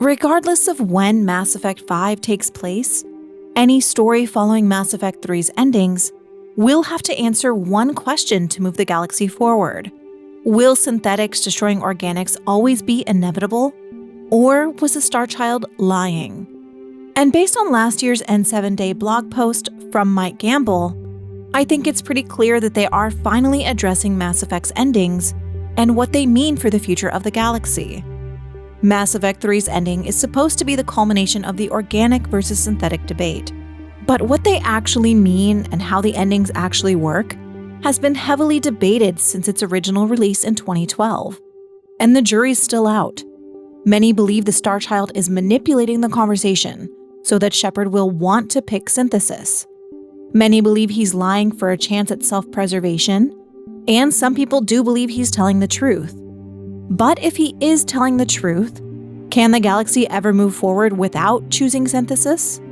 Regardless of when Mass Effect 5 takes place, any story following Mass Effect 3's endings will have to answer one question to move the galaxy forward. Will synthetics destroying organics always be inevitable? Or was the Starchild lying? And based on last year's N7 Day blog post from Mike Gamble, I think it's pretty clear that they are finally addressing Mass Effect's endings and what they mean for the future of the galaxy. Mass Effect 3's ending is supposed to be the culmination of the organic versus synthetic debate. But what they actually mean and how the endings actually work has been heavily debated since its original release in 2012. And the jury's still out. Many believe the Starchild is manipulating the conversation so that Shepard will want to pick synthesis. Many believe he's lying for a chance at self-preservation, and some people do believe he's telling the truth. But if he is telling the truth, can the galaxy ever move forward without choosing synthesis?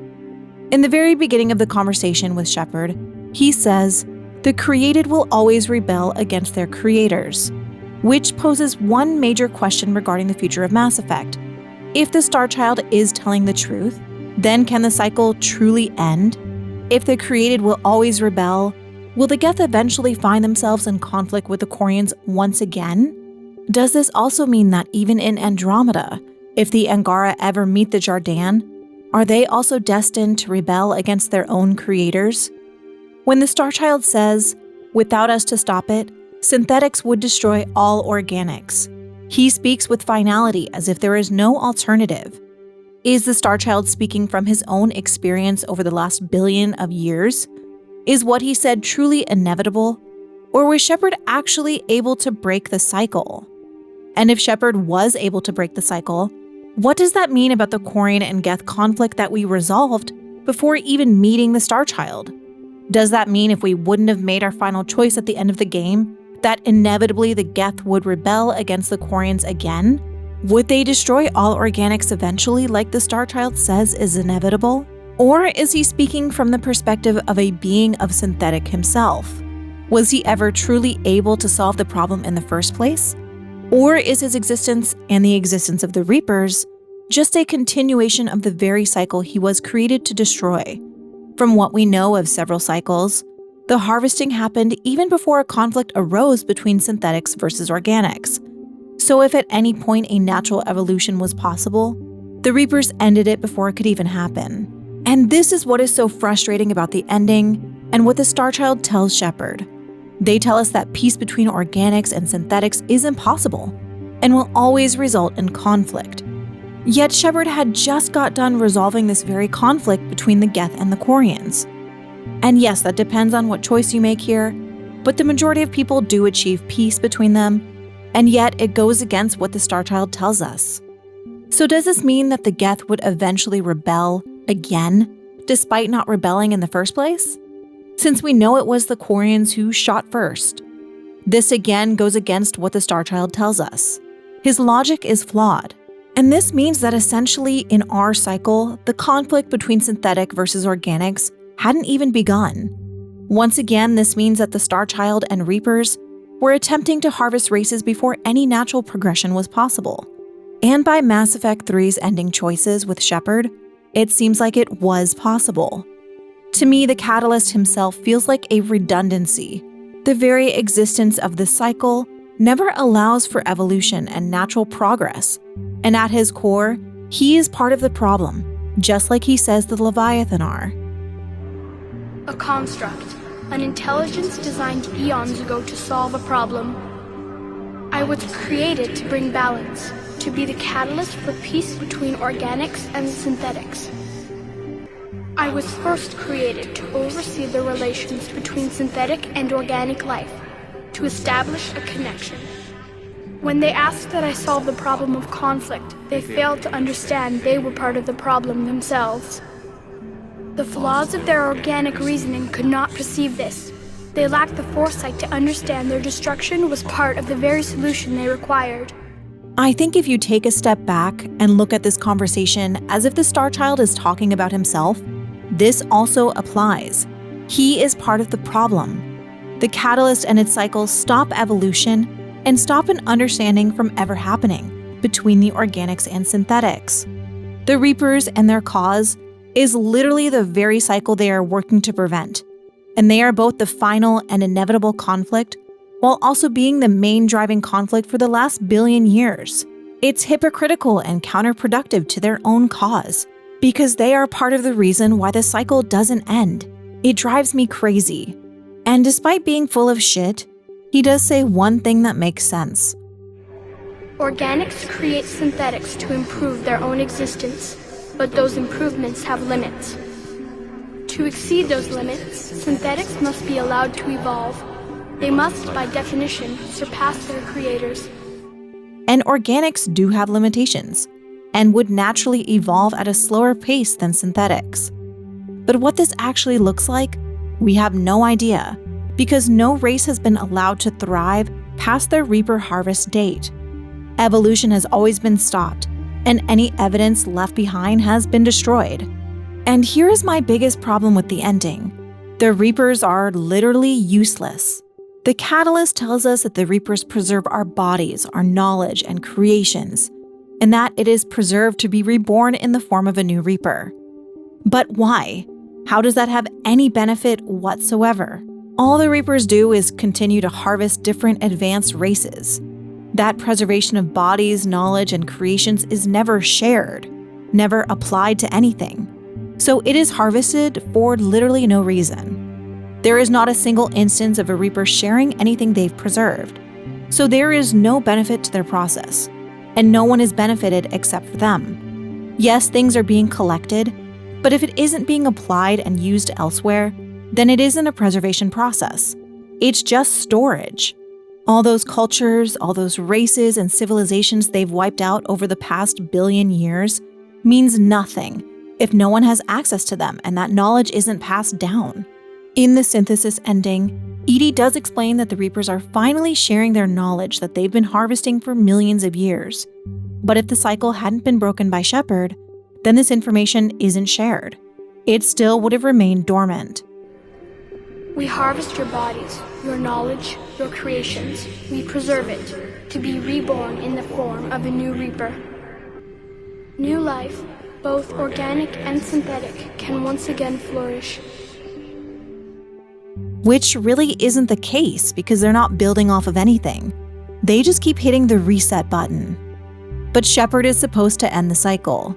In the very beginning of the conversation with Shepard, he says, "The created will always rebel against their creators," which poses one major question regarding the future of Mass Effect. If the Starchild is telling the truth, then can the cycle truly end? If the created will always rebel, will the Geth eventually find themselves in conflict with the Quarians once again? Does this also mean that even in Andromeda, if the Angara ever meet the Jardan, are they also destined to rebel against their own creators? When the Starchild says, "Without us to stop it, synthetics would destroy all organics," he speaks with finality as if there is no alternative. Is the Starchild speaking from his own experience over the last billion of years? Is what he said truly inevitable? Or was Shepard actually able to break the cycle? And if Shepard was able to break the cycle, what does that mean about the Quarian and Geth conflict that we resolved before even meeting the Starchild? Does that mean if we wouldn't have made our final choice at the end of the game, that inevitably the Geth would rebel against the Quarians again? Would they destroy all organics eventually, like the Starchild says is inevitable? Or is he speaking from the perspective of a being of synthetic himself? Was he ever truly able to solve the problem in the first place? Or is his existence and the existence of the Reapers just a continuation of the very cycle he was created to destroy? From what we know of several cycles, the harvesting happened even before a conflict arose between synthetics versus organics. So if at any point a natural evolution was possible, the Reapers ended it before it could even happen. And this is what is so frustrating about the ending and what the Starchild tells Shepard. They tell us that peace between organics and synthetics is impossible and will always result in conflict. Yet Shepard had just got done resolving this very conflict between the Geth and the Quarians. And yes, that depends on what choice you make here, but the majority of people do achieve peace between them, and yet it goes against what the Starchild tells us. So does this mean that the Geth would eventually rebel again, despite not rebelling in the first place? Since we know it was the Quarians who shot first. This again goes against what the Starchild tells us. His logic is flawed. And this means that essentially in our cycle, the conflict between synthetic versus organics hadn't even begun. Once again, this means that the Starchild and Reapers were attempting to harvest races before any natural progression was possible. And by Mass Effect 3's ending choices with Shepard, it seems like it was possible. To me, the Catalyst himself feels like a redundancy. The very existence of the cycle never allows for evolution and natural progress. And at his core, he is part of the problem, just like he says the Leviathan are. A construct, an intelligence designed eons ago to solve a problem. I was created to bring balance, to be the catalyst for peace between organics and synthetics. I was first created to oversee the relations between synthetic and organic life, to establish a connection. When they asked that I solve the problem of conflict, they failed to understand they were part of the problem themselves. The flaws of their organic reasoning could not perceive this. They lacked the foresight to understand their destruction was part of the very solution they required. I think if you take a step back and look at this conversation as if the Starchild is talking about himself, this also applies. He is part of the problem. The Catalyst and its cycles stop evolution and stop an understanding from ever happening between the organics and synthetics. The Reapers and their cause is literally the very cycle they are working to prevent, and they are both the final and inevitable conflict while also being the main driving conflict for the last billion years. It's hypocritical and counterproductive to their own cause, because they are part of the reason why the cycle doesn't end. It drives me crazy. And despite being full of shit, he does say one thing that makes sense. Organics create synthetics to improve their own existence, but those improvements have limits. To exceed those limits, synthetics must be allowed to evolve. They must, by definition, surpass their creators. And organics do have limitations, and would naturally evolve at a slower pace than synthetics. But what this actually looks like, we have no idea, because no race has been allowed to thrive past their Reaper harvest date. Evolution has always been stopped, and any evidence left behind has been destroyed. And here is my biggest problem with the ending. The Reapers are literally useless. The Catalyst tells us that the Reapers preserve our bodies, our knowledge, and creations, and that it is preserved to be reborn in the form of a new Reaper. But why? How does that have any benefit whatsoever? All the Reapers do is continue to harvest different advanced races. That preservation of bodies, knowledge, and creations is never shared, never applied to anything. So it is harvested for literally no reason. There is not a single instance of a Reaper sharing anything they've preserved. So there is no benefit to their process, and no one is benefited except for them. Yes, things are being collected, but if it isn't being applied and used elsewhere, then it isn't a preservation process. It's just storage. All those cultures, all those races and civilizations they've wiped out over the past billion years means nothing if no one has access to them and that knowledge isn't passed down. In the synthesis ending, Edie does explain that the Reapers are finally sharing their knowledge that they've been harvesting for millions of years. But if the cycle hadn't been broken by Shepard, then this information isn't shared. It still would have remained dormant. We harvest your bodies, your knowledge, your creations. We preserve it, to be reborn in the form of a new Reaper. New life, both organic and synthetic, can once again flourish. Which really isn't the case because they're not building off of anything. They just keep hitting the reset button. But Shepard is supposed to end the cycle.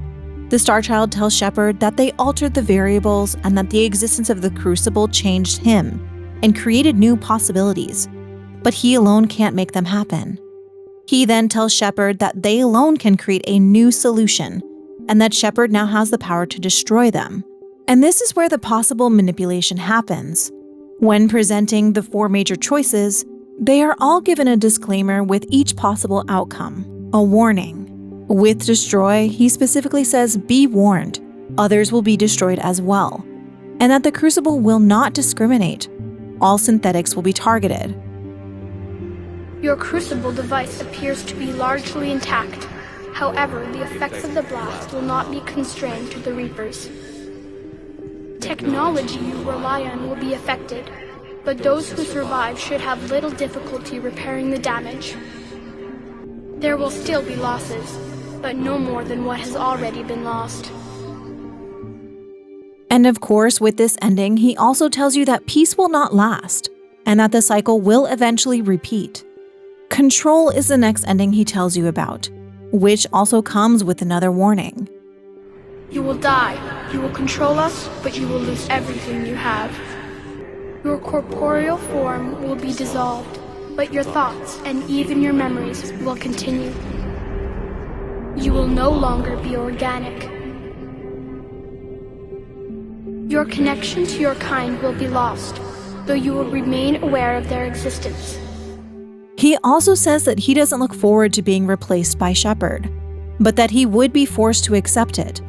The Starchild tells Shepard that they altered the variables and that the existence of the Crucible changed him and created new possibilities, but he alone can't make them happen. He then tells Shepard that they alone can create a new solution and that Shepard now has the power to destroy them. And this is where the possible manipulation happens. When presenting the 4 major choices, they are all given a disclaimer with each possible outcome, a warning. With Destroy, he specifically says, be warned, others will be destroyed as well, and that the Crucible will not discriminate. All synthetics will be targeted. Your Crucible device appears to be largely intact. However, the effects of the blast will not be constrained to the Reapers. Technology you rely on will be affected, but those who survive should have little difficulty repairing the damage. There will still be losses, but no more than what has already been lost. And of course, with this ending, he also tells you that peace will not last, and that the cycle will eventually repeat. Control is the next ending he tells you about, which also comes with another warning. You will die. You will control us, but you will lose everything you have. Your corporeal form will be dissolved, but your thoughts and even your memories will continue. You will no longer be organic. Your connection to your kind will be lost, though you will remain aware of their existence. He also says that he doesn't look forward to being replaced by Shepard, but that he would be forced to accept it.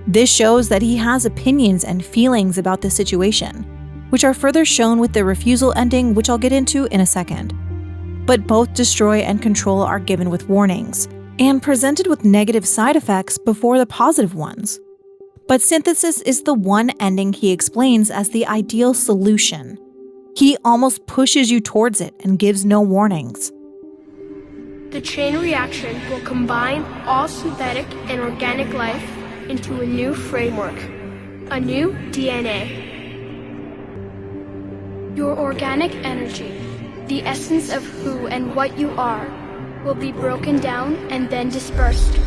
This shows that he has opinions and feelings about the situation, which are further shown with the Refusal ending, which I'll get into in a second. But both Destroy and Control are given with warnings, and presented with negative side effects before the positive ones. But Synthesis is the one ending he explains as the ideal solution. He almost pushes you towards it and gives no warnings. The chain reaction will combine all synthetic and organic life into a new framework, a new DNA. Your organic energy, the essence of who and what you are, will be broken down and then dispersed.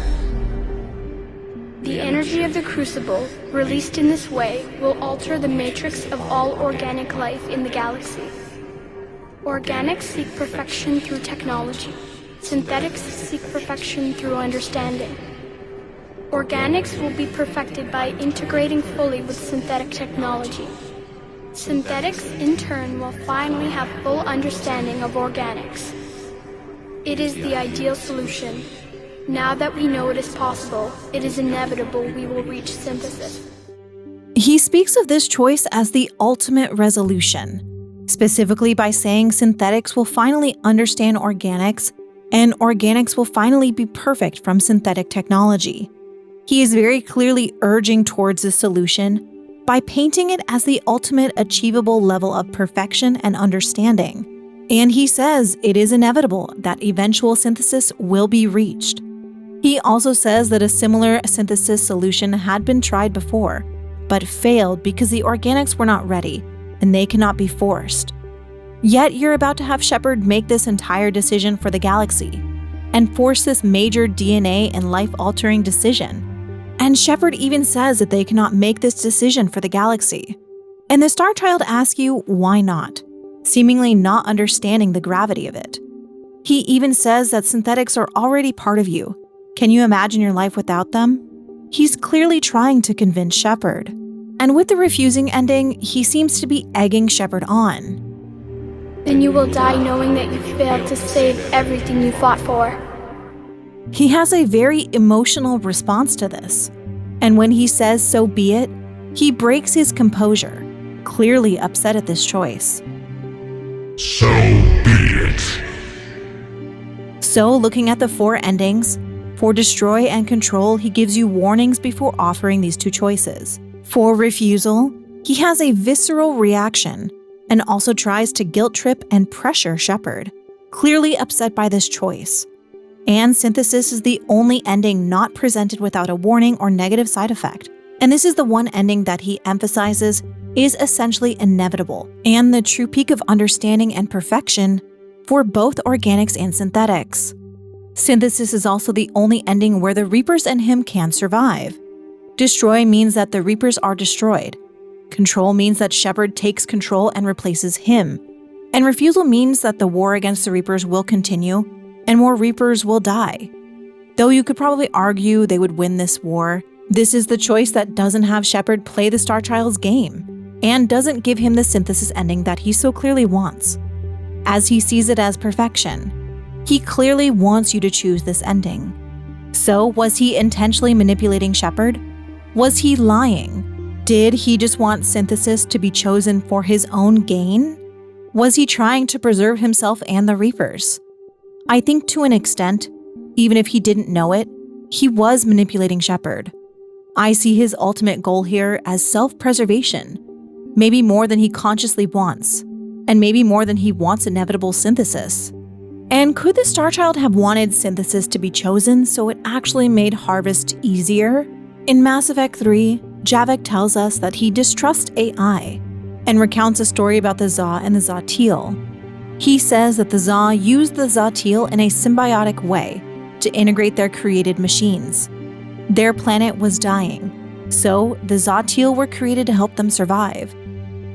The energy of the crucible, released in this way, will alter the matrix of all organic life in the galaxy. Organics seek perfection through technology. Synthetics seek perfection through understanding. Organics will be perfected by integrating fully with synthetic technology. Synthetics, in turn, will finally have full understanding of organics. It is the ideal solution. Now that we know it is possible, it is inevitable we will reach synthesis. He speaks of this choice as the ultimate resolution, specifically by saying synthetics will finally understand organics, and organics will finally be perfect from synthetic technology. He is very clearly urging towards this solution by painting it as the ultimate achievable level of perfection and understanding. And he says it is inevitable that eventual synthesis will be reached. He also says that a similar synthesis solution had been tried before, but failed because the organics were not ready, and they cannot be forced. Yet you're about to have Shepard make this entire decision for the galaxy, and force this major DNA and life-altering decision. And Shepard even says that they cannot make this decision for the galaxy. And the Starchild asks you why not, seemingly not understanding the gravity of it. He even says that synthetics are already part of you. Can you imagine your life without them? He's clearly trying to convince Shepard. And with the refusing ending, he seems to be egging Shepard on. Then you will die knowing that you failed to save everything you fought for. He has a very emotional response to this. And when he says so be it, he breaks his composure, clearly upset at this choice. So be it. So, looking at the 4 endings, for Destroy and Control, he gives you warnings before offering these 2 choices. For Refusal, he has a visceral reaction and also tries to guilt trip and pressure Shepard, clearly upset by this choice. And Synthesis is the only ending not presented without a warning or negative side effect. And this is the one ending that he emphasizes is essentially inevitable and the true peak of understanding and perfection for both organics and synthetics. Synthesis is also the only ending where the Reapers and him can survive. Destroy means that the Reapers are destroyed. Control means that Shepard takes control and replaces him. And Refusal means that the war against the Reapers will continue and more Reapers will die. Though you could probably argue they would win this war, this is the choice that doesn't have Shepard play the Starchild's game and doesn't give him the synthesis ending that he so clearly wants, as he sees it as perfection. He clearly wants you to choose this ending. So, was he intentionally manipulating Shepard? Was he lying? Did he just want synthesis to be chosen for his own gain? Was he trying to preserve himself and the Reapers? I think to an extent, even if he didn't know it, he was manipulating Shepard. I see his ultimate goal here as self-preservation, maybe more than he consciously wants, and maybe more than he wants inevitable synthesis. And could the Starchild have wanted synthesis to be chosen so it actually made harvest easier? In Mass Effect 3, Javik tells us that he distrusts AI and recounts a story about the Za and the Za-Teal. He says that the Za used the Za-Teal in a symbiotic way to integrate their created machines. Their planet was dying, so the Za-Teal were created to help them survive.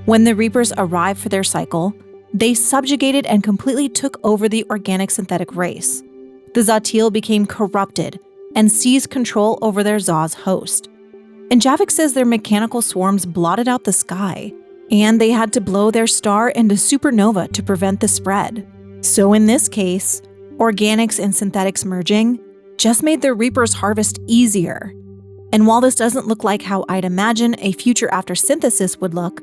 When the Reapers arrived for their cycle, they subjugated and completely took over the organic synthetic race. The Za-Teal became corrupted and seized control over their Za's host. And Javik says their mechanical swarms blotted out the sky, and they had to blow their star into supernova to prevent the spread. So in this case, organics and synthetics merging just made the Reaper's harvest easier. And while this doesn't look like how I'd imagine a future after synthesis would look,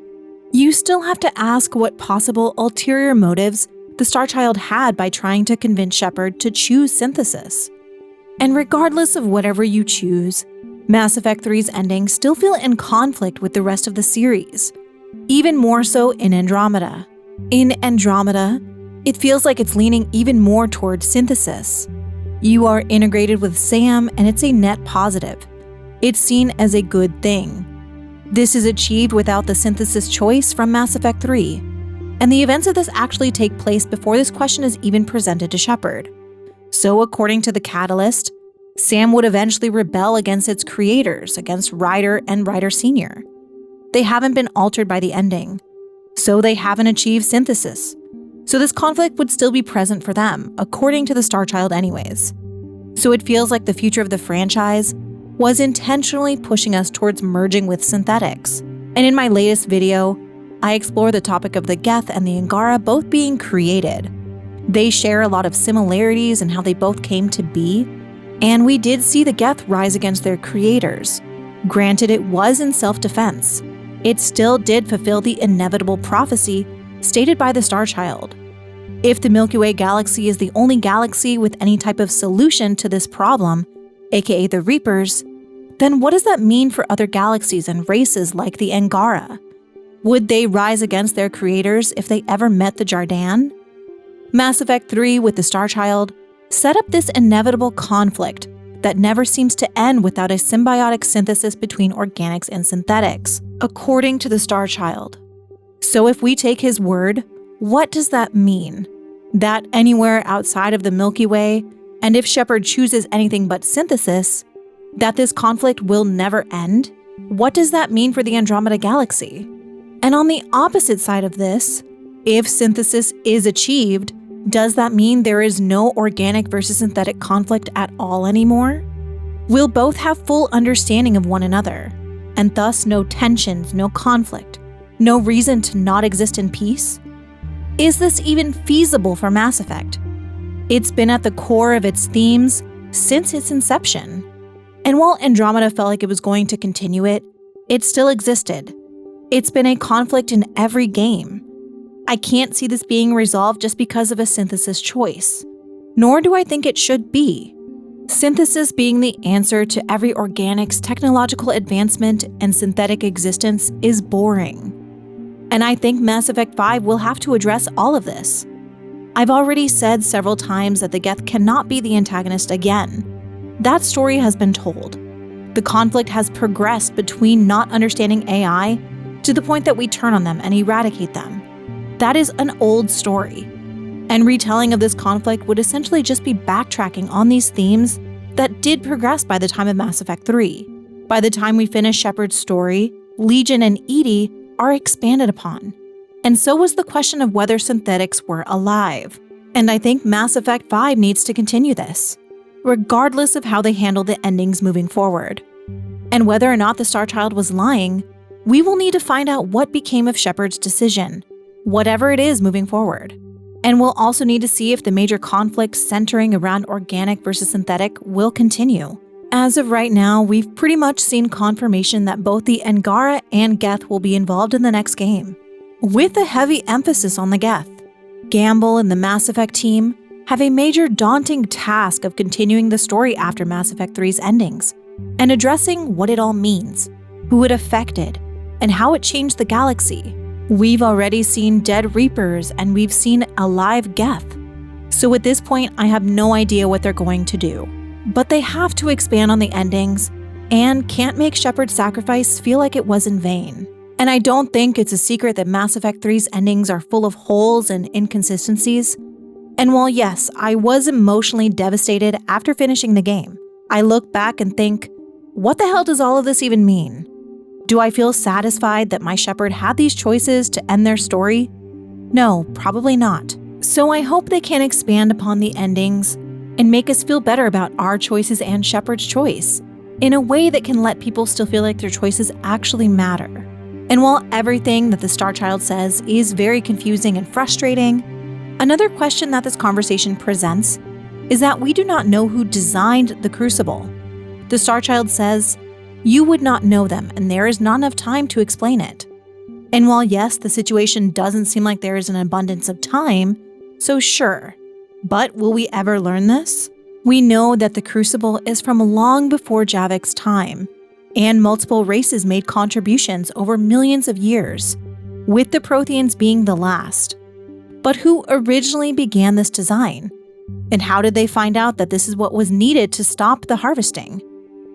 you still have to ask what possible ulterior motives the Starchild had by trying to convince Shepard to choose synthesis. And regardless of whatever you choose, Mass Effect 3's ending still feel in conflict with the rest of the series, even more so in Andromeda. In Andromeda, it feels like it's leaning even more towards synthesis. You are integrated with Sam and it's a net positive. It's seen as a good thing. This is achieved without the synthesis choice from Mass Effect 3, and the events of this actually take place before this question is even presented to Shepard. So according to the Catalyst, Sam would eventually rebel against its creators, against Ryder and Ryder Sr. They haven't been altered by the ending, so they haven't achieved synthesis. So this conflict would still be present for them, according to the Starchild anyways. So it feels like the future of the franchise was intentionally pushing us towards merging with synthetics. And in my latest video, I explore the topic of the Geth and the Angara both being created. They share a lot of similarities in how they both came to be, and we did see the Geth rise against their creators. Granted, it was in self-defense. It still did fulfill the inevitable prophecy stated by the Starchild. If the Milky Way galaxy is the only galaxy with any type of solution to this problem, aka the Reapers, then what does that mean for other galaxies and races like the Angara? Would they rise against their creators if they ever met the Jardan? Mass Effect 3 with the Starchild set up this inevitable conflict that never seems to end without a symbiotic synthesis between organics and synthetics, according to the Starchild. So if we take his word, what does that mean? That anywhere outside of the Milky Way, and if Shepard chooses anything but synthesis, that this conflict will never end? What does that mean for the Andromeda galaxy? And on the opposite side of this, if synthesis is achieved, does that mean there is no organic versus synthetic conflict at all anymore? Will both have full understanding of one another, and thus no tensions, no conflict, no reason to not exist in peace? Is this even feasible for Mass Effect? It's been at the core of its themes since its inception. And while Andromeda felt like it was going to continue it, it still existed. It's been a conflict in every game. I can't see this being resolved just because of a synthesis choice, nor do I think it should be. Synthesis being the answer to every organic's technological advancement and synthetic existence is boring. And I think Mass Effect 5 will have to address all of this. I've already said several times that the Geth cannot be the antagonist again. That story has been told. The conflict has progressed between not understanding AI to the point that we turn on them and eradicate them. That is an old story. And retelling of this conflict would essentially just be backtracking on these themes that did progress by the time of Mass Effect 3. By the time we finish Shepard's story, Legion and EDI are expanded upon. And so was the question of whether synthetics were alive. And I think Mass Effect 5 needs to continue this, regardless of how they handle the endings moving forward. And whether or not the Starchild was lying, we will need to find out what became of Shepard's decision, whatever it is moving forward. And we'll also need to see if the major conflicts centering around organic versus synthetic will continue. As of right now, we've pretty much seen confirmation that both the Angara and Geth will be involved in the next game, with a heavy emphasis on the Geth. Gamble and the Mass Effect team have a major daunting task of continuing the story after Mass Effect 3's endings, and addressing what it all means, who it affected, and how it changed the galaxy. We've already seen dead Reapers, and we've seen a live Geth. So at this point, I have no idea what they're going to do. But they have to expand on the endings, and can't make Shepard's sacrifice feel like it was in vain. And I don't think it's a secret that Mass Effect 3's endings are full of holes and inconsistencies. And while yes, I was emotionally devastated after finishing the game, I look back and think, what the hell does all of this even mean? Do I feel satisfied that my Shepard had these choices to end their story? No, probably not. So I hope they can expand upon the endings and make us feel better about our choices and Shepard's choice, in a way that can let people still feel like their choices actually matter. And while everything that the Starchild says is very confusing and frustrating, another question that this conversation presents is that we do not know who designed the Crucible. The Starchild says, "You would not know them, and there is not enough time to explain it." And while yes, the situation doesn't seem like there is an abundance of time, so sure. But will we ever learn this? We know that the Crucible is from long before Javik's time, and multiple races made contributions over millions of years, with the Protheans being the last. But who originally began this design? And how did they find out that this is what was needed to stop the harvesting?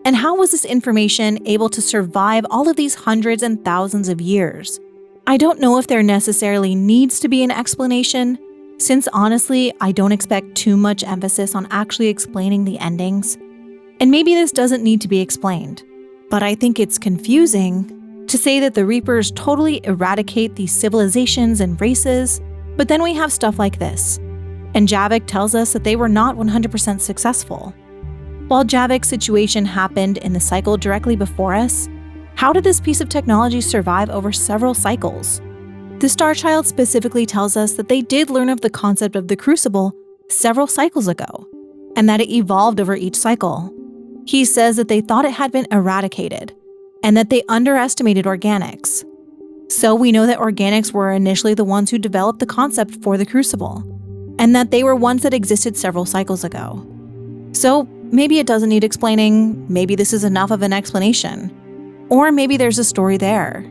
And how was this information able to survive all of these hundreds and thousands of years? I don't know if there necessarily needs to be an explanation, since honestly, I don't expect too much emphasis on actually explaining the endings. And maybe this doesn't need to be explained, but I think it's confusing to say that the Reapers totally eradicate these civilizations and races, but then we have stuff like this. And Javik tells us that they were not 100% successful. While Javik's situation happened in the cycle directly before us, how did this piece of technology survive over several cycles? The Starchild specifically tells us that they did learn of the concept of the Crucible several cycles ago, and that it evolved over each cycle. He says that they thought it had been eradicated, and that they underestimated organics. So we know that organics were initially the ones who developed the concept for the Crucible, and that they were ones that existed several cycles ago. So maybe it doesn't need explaining, maybe this is enough of an explanation. Or maybe there's a story there.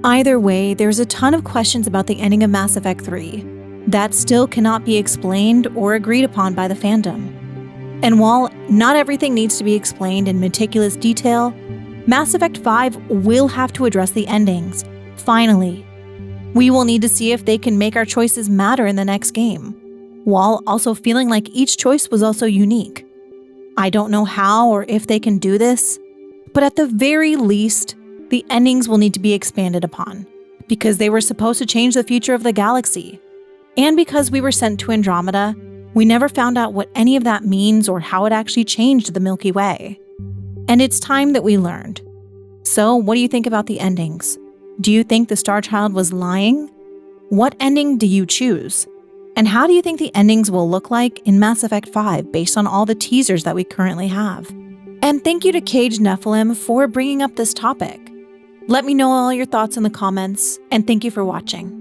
Either way, there's a ton of questions about the ending of Mass Effect 3 that still cannot be explained or agreed upon by the fandom. And while not everything needs to be explained in meticulous detail, Mass Effect 5 will have to address the endings, finally. We will need to see if they can make our choices matter in the next game, while also feeling like each choice was also unique. I don't know how or if they can do this, but at the very least, the endings will need to be expanded upon, because they were supposed to change the future of the galaxy. And because we were sent to Andromeda, we never found out what any of that means or how it actually changed the Milky Way. And it's time that we learned. So, what do you think about the endings? Do you think the Starchild was lying? What ending do you choose? And how do you think the endings will look like in Mass Effect 5 based on all the teasers that we currently have? And thank you to Cage Nephilim for bringing up this topic. Let me know all your thoughts in the comments, and thank you for watching.